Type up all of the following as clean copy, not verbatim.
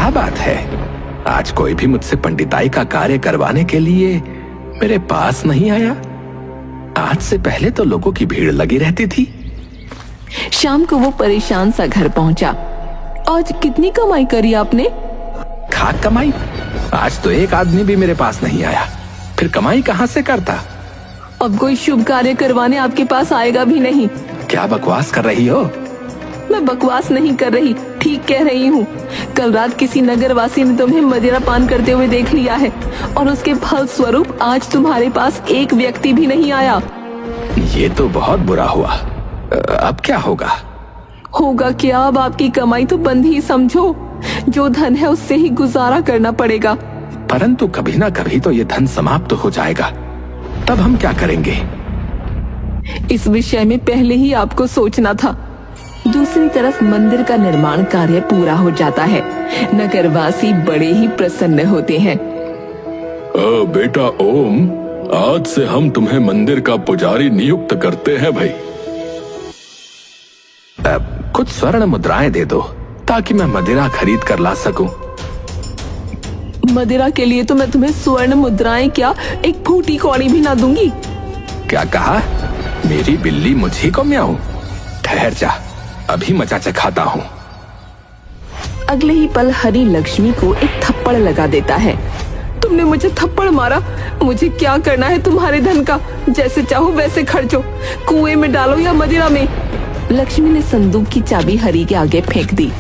क्या बात है, आज कोई भी मुझसे पंडिताई का कार्य करवाने के लिए मेरे पास नहीं आया। आज से पहले तो लोगों की भीड़ लगी रहती थी। शाम को वो परेशान सा घर पहुंचा। आज कितनी कमाई करी आपने? खाक कमाई? आज तो एक आदमी भी मेरे पास नहीं आया, फिर कमाई कहां से करता। अब कोई शुभ कार्य करवाने आपके पास आएगा भी नहीं। क्या बकवास कर रही हो? मैं बकवास नहीं कर रही, ठीक कह रही हूँ। कल रात किसी नगरवासी ने तुम्हें मदिरा पान करते हुए देख लिया है और उसके फल स्वरूप आज तुम्हारे पास एक व्यक्ति भी नहीं आया। ये तो बहुत बुरा हुआ। अब क्या होगा? होगा क्या, अब आपकी कमाई तो बंद ही समझो। जो धन है उससे ही गुजारा करना पड़ेगा। परंतु कभी ना कभी तो ये धन समाप्त हो जाएगा, तब हम क्या करेंगे? इस विषय में पहले ही आपको सोचना था। दूसरी तरफ मंदिर का निर्माण कार्य पूरा हो जाता है। नगरवासी बड़े ही प्रसन्न होते हैं। बेटा ओम, आज से हम तुम्हें मंदिर का पुजारी नियुक्त करते हैं भाई। कुछ स्वर्ण मुद्राएं दे दो ताकि मैं मदिरा खरीद कर ला सकूं। मदिरा के लिए तो मैं तुम्हें स्वर्ण मुद्राएं क्या, एक फूटी कौड़ी भी ना दूंगी। क्या कहा? मेरी बिल्ली मुझी को म्याऊं? ठहर जा, अभी मजा चखाता हूँ। अगले ही पल हरि लक्ष्मी को एक थप्पड़ लगा देता है। तुमने मुझे थप्पड़ मारा? मुझे क्या करना है तुम्हारे धन का? जैसे चाहो वैसे खर्चो, कुएं में डालो या मदिरा में। लक्ष्मी ने संदूक की चाबी हरि के आगे फेंक दी।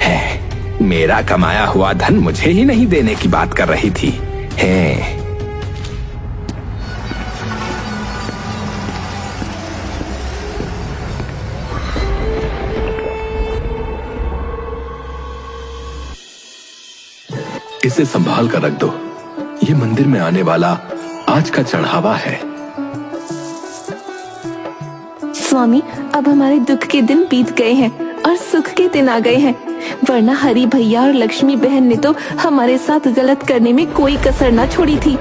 है, मेरा कमाया हुआ धन मुझे ही नहीं देने की बात कर रही थी। है। इसे संभाल कर रख दो, ये मंदिर में आने वाला आज का चढ़ावा है। स्वामी, अब हमारे दुख के दिन बीत गए हैं और सुख के दिन आ गए हैं, वरना हरि भैया और लक्ष्मी बहन ने तो हमारे साथ गलत करने में कोई कसर न छोड़ी थी।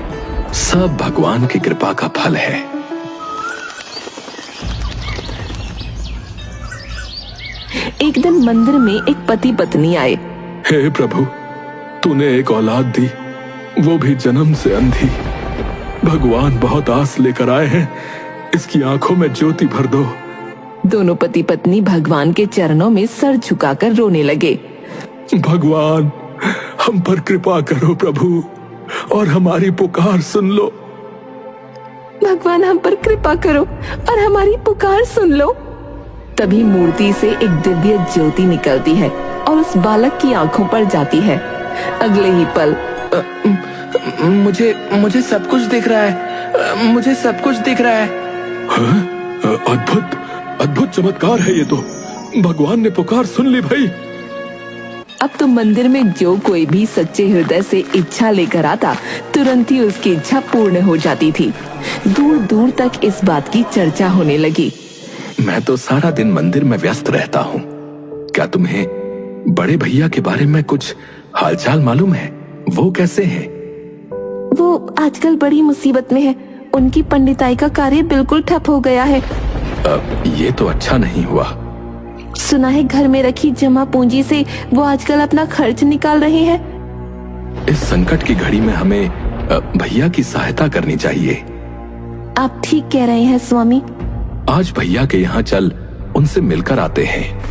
सब भगवान की कृपा का फल है। एक दिन मंदिर में एक पति पत्नी आए। हे प्रभु, तूने एक औलाद दी, वो भी जन्म से अंधी। भगवान बहुत आस लेकर आए हैं, इसकी आंखों में ज्योति भर दो। दोनों पति पत्नी भगवान के चरणों में सर झुकाकर रोने लगे। भगवान, हम पर कृपा करो प्रभु, और हमारी पुकार सुन लो। भगवान, हम पर कृपा करो और हमारी पुकार सुन लो। तभी मूर्ति से एक दिव्य ज्योति निकलती है और उस बालक की आंखों पर जाती है। अगले ही पल मुझे सब कुछ दिख रहा है, मुझे सब कुछ दिख रहा है। अद्भुत अद्भुत चमत्कार है ये तो। भगवान ने पुकार सुन ली भाई। अब तो मंदिर में जो कोई भी सच्चे हृदय से इच्छा लेकर आता, तुरंत ही उसकी इच्छा पूर्ण हो जाती थी। दूर दूर तक इस बात की चर्चा होने लगी। मैं तो सारा दिन मंदिर में व्यस्त रहता हूँ। क्या तुम्हें बड़े भैया के बारे में कुछ हालचाल मालूम है? वो कैसे हैं? वो आजकल बड़ी मुसीबत में है। उनकी पंडिताई का कार्य बिल्कुल ठप हो गया है। ये तो अच्छा नहीं हुआ। सुना है घर में रखी जमा पूंजी से वो आजकल अपना खर्च निकाल रहे हैं। इस संकट की घड़ी में हमें भैया की सहायता करनी चाहिए। आप ठीक कह रहे हैं स्वामी। आज भैया के यहाँ चल, उनसे मिलकर आते हैं।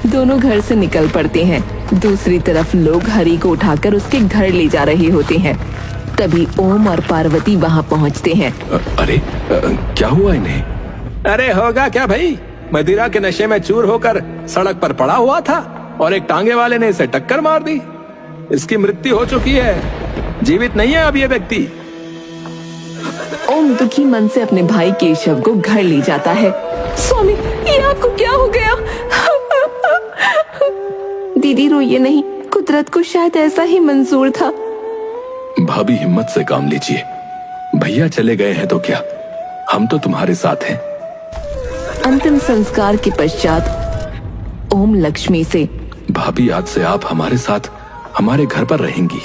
दोनों घर से निकल पड़ते हैं। दूसरी तरफ लोग हरि को उठाकर उसके घर ले जा रहे होते हैं। तभी ओम और पार्वती वहाँ पहुँचते हैं। अरे क्या हुआ इन्हें? अरे होगा क्या भाई, मदिरा के नशे में चूर होकर सड़क पर पड़ा हुआ था और एक टांगे वाले ने इसे टक्कर मार दी। इसकी मृत्यु हो चुकी है, जीवित नहीं है अब ये व्यक्ति। ओम दुखी मन से अपने भाई केशव को घर ले जाता है। स्वामी, ये आपको क्या हो गया? दीदी रोइए नहीं, कुदरत को शायद ऐसा ही मंजूर था। भाभी हिम्मत से काम लीजिए। भैया चले गए हैं तो क्या, हम तो तुम्हारे साथ हैं। अंतिम संस्कार के पश्चात ओम लक्ष्मी से, भाभी आज से आप हमारे साथ हमारे घर पर रहेंगी।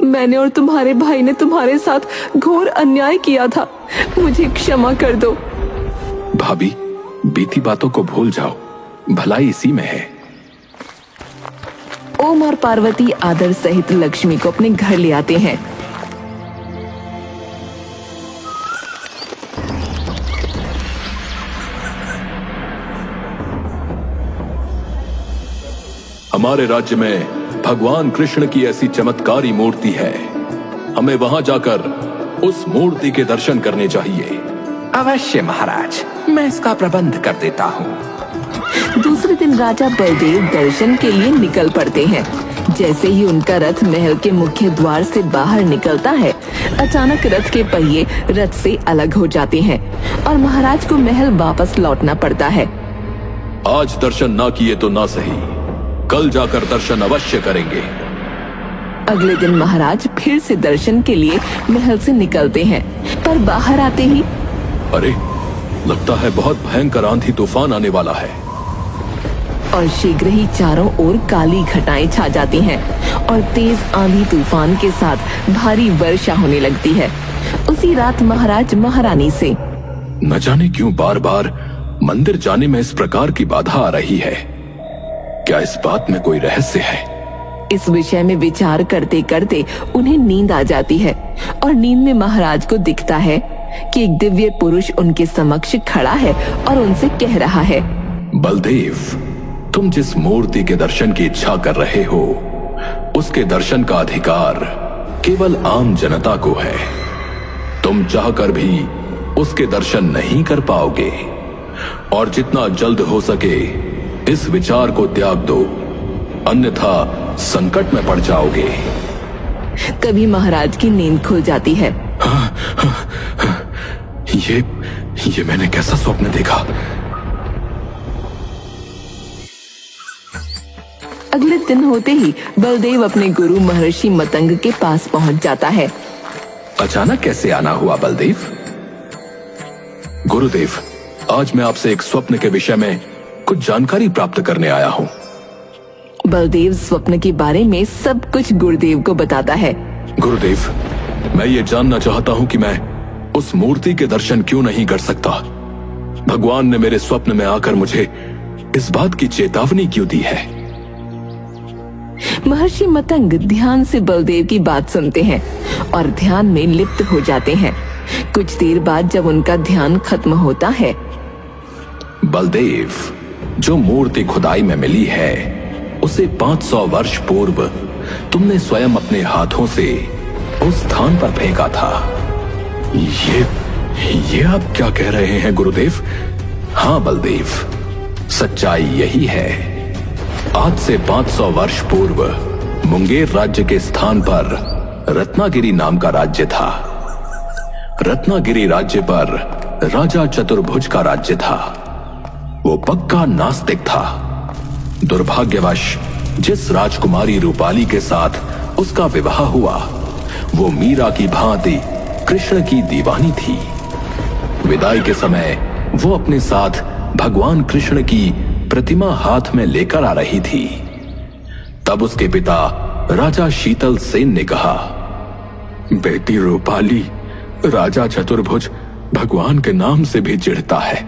मैंने और तुम्हारे भाई ने तुम्हारे साथ घोर अन्याय किया था, मुझे क्षमा कर दो। भाभी, बीती बातों को भूल जाओ, भलाई इसी में है। ओम और पार्वती आदर सहित लक्ष्मी को अपने घर ले आते हैं। हमारे राज्य में भगवान कृष्ण की ऐसी चमत्कारी मूर्ति है, हमें वहां जाकर उस मूर्ति के दर्शन करने चाहिए। अवश्य महाराज, मैं इसका प्रबंध कर देता हूँ। दूसरे दिन राजा बलदेव दर्शन के लिए निकल पड़ते हैं। जैसे ही उनका रथ महल के मुख्य द्वार से बाहर निकलता है, अचानक रथ के पहिए रथ से अलग हो जाते हैं और महाराज को महल वापस लौटना पड़ता है। आज दर्शन ना किए तो ना सही, कल जाकर दर्शन अवश्य करेंगे। अगले दिन महाराज फिर से दर्शन के लिए महल से निकलते हैं, पर बाहर आते ही अरे, लगता है बहुत भयंकर आंधी तूफान आने वाला है। और शीघ्र ही चारों ओर काली घटाएं छा जाती हैं और तेज आंधी तूफान के साथ भारी वर्षा होने लगती है। उसी रात महाराज महारानी से न जाने क्यों बार बार मंदिर जाने में इस प्रकार की बाधा आ रही है। क्या इस बात में कोई रहस्य है? इस विषय में विचार करते करते उन्हें नींद आ जाती है और नींद में महाराज को दिखता है कि एक दिव्य पुरुष उनके समक्ष खड़ा है और उनसे कह रहा है, बलदेव, तुम जिस मूर्ति के दर्शन की इच्छा कर रहे हो, उसके दर्शन का अधिकार केवल आम जनता को है। तुम चाहकर भी उसके दर्शन नहीं कर पाओगे और जितना जल्द हो सके इस विचार को त्याग दो, अन्यथा संकट में पड़ जाओगे। तभी महाराज की नींद खुल जाती है। ये मैंने कैसा स्वप्न देखा? अगले दिन होते ही बलदेव अपने गुरु महर्षि मतंग के पास पहुंच जाता है। अचानक कैसे आना हुआ बलदेव? गुरुदेव, आज मैं आपसे एक स्वप्न के विषय में कुछ जानकारी प्राप्त करने आया हूँ। बलदेव स्वप्न के बारे में सब कुछ गुरुदेव को बताता है। गुरुदेव, मैं ये जानना चाहता हूँ कि मैं उस मूर्ति के दर्शन क्यों नहीं कर सकता। भगवान ने मेरे स्वप्न में आकर मुझे इस बात की चेतावनी क्यों दी है? महर्षि मतंग ध्यान से बलदेव की बात सुनते हैं और ध्यान में लिप्त हो जाते हैं। कुछ देर बाद जब उनका ध्यान खत्म होता है, बलदेव, जो मूर्ति खुदाई में मिली है उसे 500 वर्ष पूर्व तुमने स्वयं अपने हाथों से उस स्थान पर फेंका था। ये आप क्या कह रहे हैं गुरुदेव? हाँ बलदेव, सच्चाई यही है। आज से 500 वर्ष पूर्व मुंगेर राज्य के स्थान पर रत्नागिरी नाम का राज्य था। रत्नागिरी राज्य पर राजा चतुर्भुज का राज्य था। वो पक्का नास्तिक था। दुर्भाग्यवश जिस राजकुमारी रूपाली के साथ उसका विवाह हुआ, वो मीरा की भांति कृष्ण की दीवानी थी। विदाई के समय वो अपने साथ भगवान कृष्ण की प्रतिमा हाथ में लेकर आ रही थी। तब उसके पिता राजा शीतल सेन ने कहा, बेटी रूपाली, राजा चतुर्भुज भगवान के नाम से भी चिढ़ता है।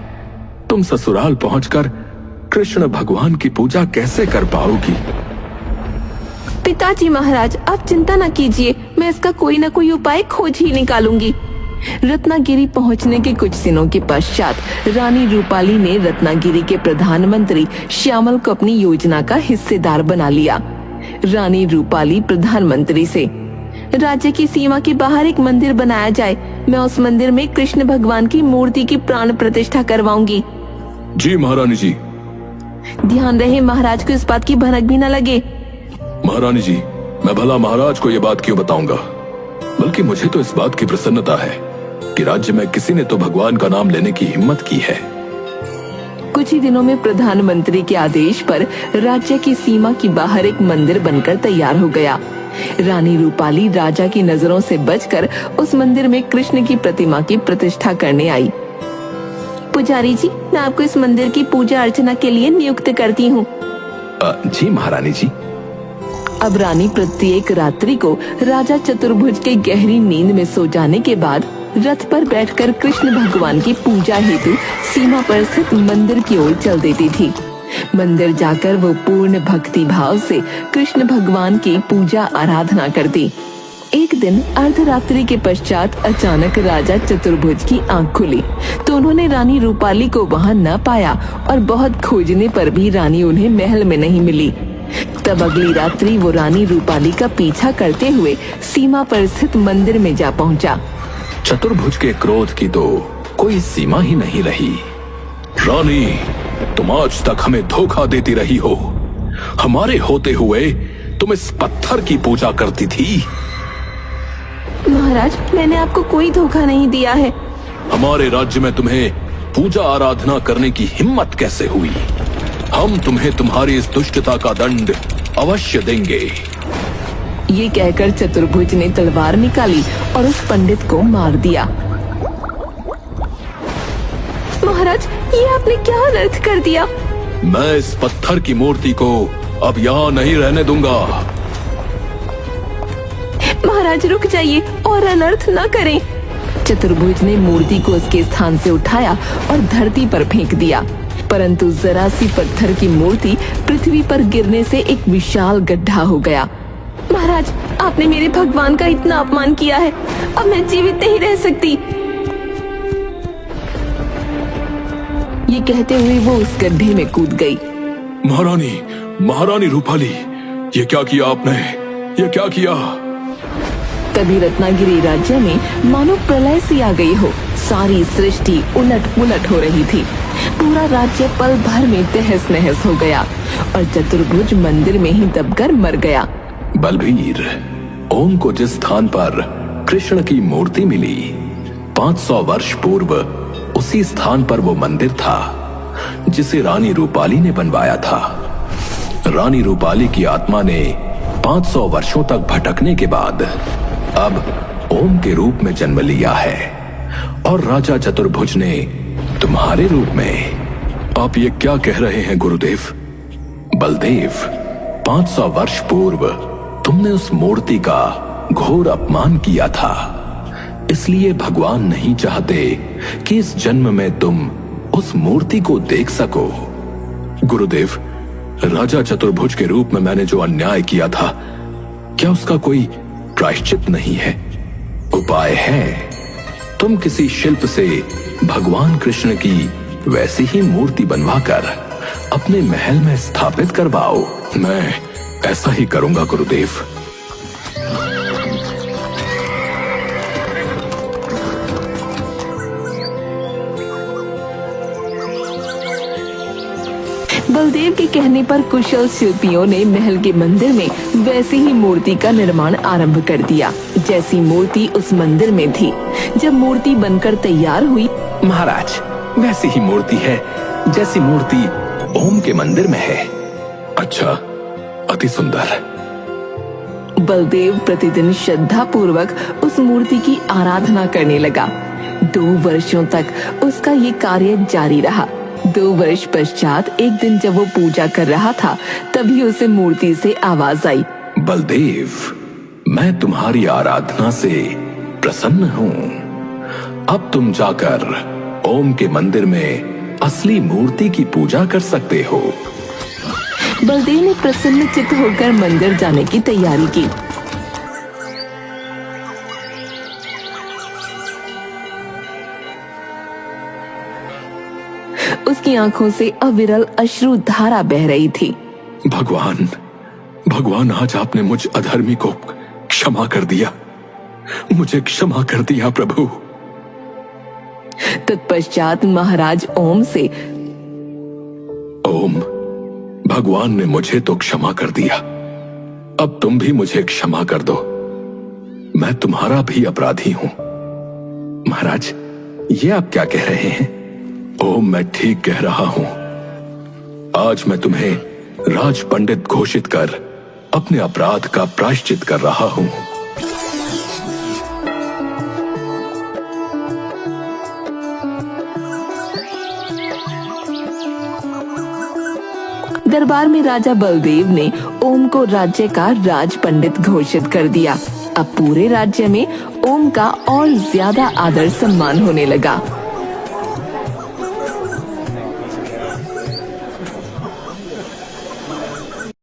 तुम ससुराल पहुंचकर कृष्ण भगवान की पूजा कैसे कर पाओगी? पिताजी महाराज, आप चिंता न कीजिए, मैं इसका कोई न कोई उपाय खोज ही निकालूंगी। रत्नागिरी पहुंचने के कुछ दिनों के पश्चात रानी रूपाली ने रत्नागिरी के प्रधानमंत्री श्यामल को अपनी योजना का हिस्सेदार बना लिया। रानी रूपाली प्रधानमंत्री से, राज्य की सीमा के बाहर एक मंदिर बनाया जाए, मैं उस मंदिर में कृष्ण भगवान की मूर्ति की प्राण प्रतिष्ठा करवाऊंगी। जी महारानी जी। ध्यान रहे महाराज को इस बात की भनक भी न लगे। महारानी जी, मैं भला महाराज को यह बात क्यों बताऊंगा? बल्कि मुझे तो इस बात की प्रसन्नता है कि राज्य में किसी ने तो भगवान का नाम लेने की हिम्मत की है। कुछ ही दिनों में प्रधानमंत्री के आदेश पर राज्य की सीमा के बाहर एक मंदिर बनकर तैयार हो गया। रानी रूपाली राजा की नजरों से बचकर उस मंदिर में कृष्ण की प्रतिमा की प्रतिष्ठा करने आई। पुजारी जी, मैं आपको इस मंदिर की पूजा अर्चना के लिए नियुक्त करती हूँ। जी महारानी जी। अब रानी प्रत्येक रात्रि को राजा चतुर्भुज के गहरी नींद में सो जाने के बाद रथ पर बैठकर कृष्ण भगवान की पूजा हेतु सीमा पर स्थित मंदिर की ओर चल देती थी। मंदिर जाकर वो पूर्ण भक्ति भाव से कृष्ण भगवान की पूजा आराधना करती। एक दिन अर्धरात्रि के पश्चात अचानक राजा चतुर्भुज की आंख खुली तो उन्होंने रानी रूपाली को वहां न पाया और बहुत खोजने पर भी रानी उन्हें महल में नहीं मिली। तब अगली रात्रि वो रानी रूपाली का पीछा करते हुए सीमा पर स्थित मंदिर में जा पहुंचा। चतुर्भुज के क्रोध की तो कोई सीमा ही नहीं रही। रानी, तुम आज तक हमें धोखा देती रही हो। हमारे होते हुए तुम इस पत्थर की पूजा करती थी। महाराज, मैंने आपको कोई धोखा नहीं दिया है। हमारे राज्य में तुम्हें पूजा आराधना करने की हिम्मत कैसे हुई? हम तुम्हें तुम्हारी इस दुष्टता का दंड अवश्य देंगे। ये कहकर चतुर्भुज ने तलवार निकाली और उस पंडित को मार दिया। महाराज, ये आपने क्या अनर्थ कर दिया? मैं इस पत्थर की मूर्ति को अब यहाँ नहीं रहने दूंगा। महाराज रुक जाइए और अनर्थ न करें। चतुर्भुज ने मूर्ति को उसके स्थान से उठाया और धरती पर फेंक दिया, परंतु जरा सी पत्थर की मूर्ति पृथ्वी पर गिरने से एक विशाल गड्ढा हो गया। महाराज, आपने मेरे भगवान का इतना अपमान किया है, अब मैं जीवित नहीं रह सकती। ये कहते हुए वो उस गड्ढे में कूद गई। महारानी रूपाली, ये क्या किया आपने? ये क्या किया? तभी रत्नागिरी राज्य में मानो प्रलय सी आ गई हो। सारी सृष्टि उलट पुलट हो रही थी। पूरा राज्य पल भर में तहस नहस हो गया और चतुर्भुज मंदिर में ही दबकर मर गया। बलबीर, ओम को जिस स्थान पर कृष्ण की मूर्ति मिली, 500 वर्ष पूर्व उसी स्थान पर वो मंदिर था जिसे रानी रूपाली ने बनवाया था। रानी रूपाली की आत्मा ने 500 वर्षों तक भटकने के बाद अब ओम के रूप में जन्म लिया है और राजा चतुर्भुज ने तुम्हारे रूप में। आप ये क्या कह रहे हैं गुरुदेव? बलदेव, 500 वर्ष पूर्व तुमने उस मूर्ति का घोर अपमान किया था, इसलिए भगवान नहीं चाहते कि इस जन्म में तुम उस मूर्ति को देख सको। गुरुदेव, राजा चतुर्भुज के रूप में मैंने जो अन्याय किया था, क्या उसका कोई प्रायश्चित नहीं है? उपाय है। तुम किसी शिल्प से भगवान कृष्ण की वैसी ही मूर्ति बनवाकर अपने महल में स्थापित करवाओ। मैं ऐसा ही करूंगा गुरुदेव। बलदेव के कहने पर कुशल शिल्पियों ने महल के मंदिर में वैसी ही मूर्ति का निर्माण आरंभ कर दिया जैसी मूर्ति उस मंदिर में थी। जब मूर्ति बनकर तैयार हुई, महाराज, वैसी ही मूर्ति है जैसी मूर्ति ओम के मंदिर में है। अच्छा, अति सुंदर। बलदेव प्रतिदिन श्रद्धा पूर्वक उस मूर्ति की आराधना करने लगा। 2 वर्षों तक उसका ये कार्य जारी रहा। 2 वर्ष पश्चात एक दिन जब वो पूजा कर रहा था, तभी उसे मूर्ति से आवाज आई, बलदेव, मैं तुम्हारी आराधना से प्रसन्न हूँ। अब तुम जाकर ओम के मंदिर में असली मूर्ति की पूजा कर सकते हो। बलदेव ने प्रसन्न चित्त होकर मंदिर जाने की तैयारी की। उसकी आंखों से अविरल अश्रु धारा बह रही थी। भगवान, आज आपने मुझ अधर्मी को क्षमा कर दिया। मुझे क्षमा कर दिया प्रभु। तत्पश्चात महाराज ओम से, ओम, भगवान ने मुझे तो क्षमा कर दिया, अब तुम भी मुझे क्षमा कर दो। मैं तुम्हारा भी अपराधी हूं। महाराज, ये आप क्या कह रहे हैं? ओम, मैं ठीक कह रहा हूं। आज मैं तुम्हें राज पंडित घोषित कर अपने अपराध का प्रायश्चित कर रहा हूं। दरबार में राजा बलदेव ने ओम को राज्य का राज पंडित घोषित कर दिया। अब पूरे राज्य में ओम का और ज्यादा आदर सम्मान होने लगा।